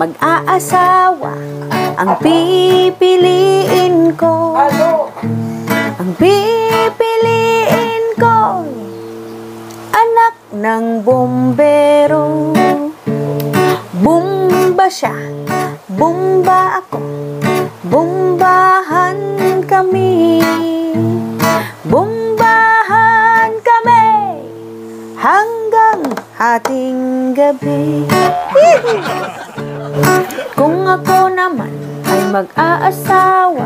mag-aasawa, ang pipiliin ko. Ang pipiliin ko, anak ng bombero. Bumba siya, bumba ako, bumbahan kami. Bumbahan kami hanggang hating gabi. Kung ako naman ay mag-aasawa,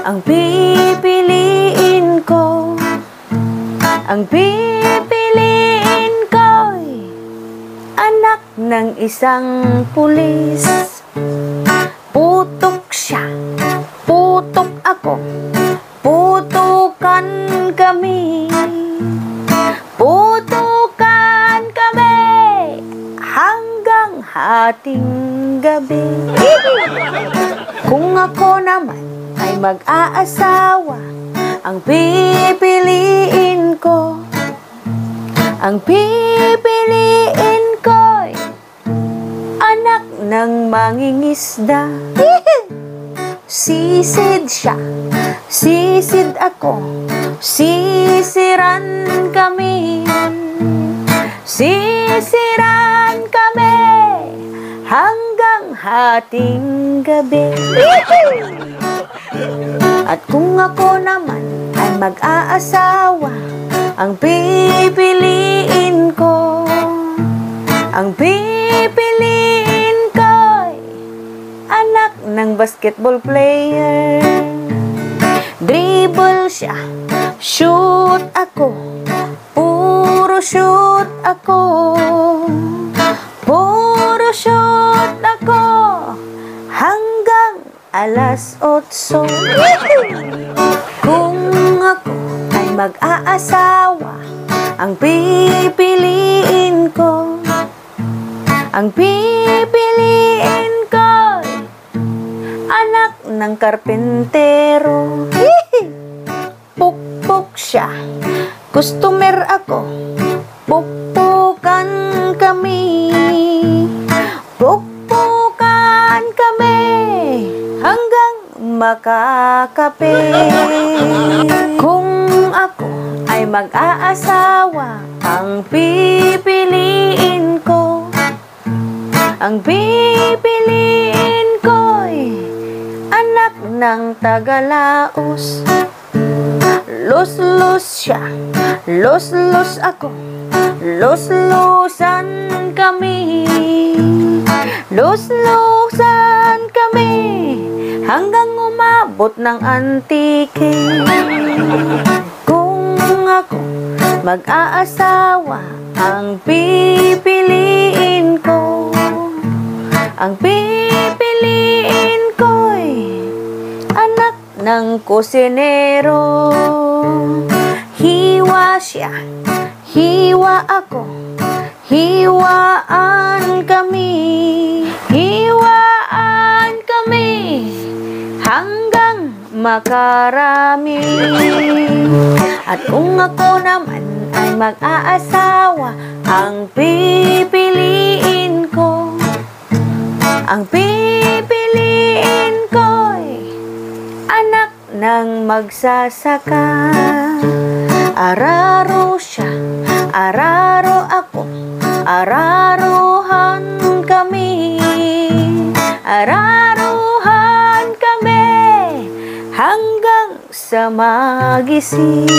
ang pipiliin ko, ang pipiliin ko'y anak ng isang pulis. Putok siya, putok ako, putukan kami. Putukan kami hanggang hating gabi. Kung ako naman ay mag-aasawa, ang pipiliin ko, ang pipiliin ko'y anak ng mangingisda. Sisid siya, sisid ako, sisiran kami. Sisiran kami hanggang hating gabi. At kung ako naman ay mag-aasawa, ang pipiliin ko, ang pipiliin ko'y anak ng basketball player. Dribble siya, shoot ako, puro shoot ako, puro shoot ako hanggang alas 8. Kung ako ay mag-aasawa, ang pipiliin ko, ang pipiliin ko, anak ng karpentero. Pukpok siya, customer ako, pukpukan kami. Pukpukan kami hanggang makakape. Kung ako ay mag-aasawa, ang pipiliin ko, ang pipiliin ko'y anak ng Tagalaos. Los-los siya, los-los ako, los-losan kami. Los-losan kami hanggang umabot ng antike. Kung ako mag-aasawa, ang pipiliin ko, ang pipiliin ko'y anak ng kusinero. Hiwa siya, hiwa ako, hiwaan kami. Hiwaan kami hanggang makarami. At kung ako naman ay mag-aasawa, ang pipiliin ko, ang pipiliin ko'y anak ng magsasaka. Araro siya, araro ako, araruhan kami. Araruhan kami hanggang sa magising.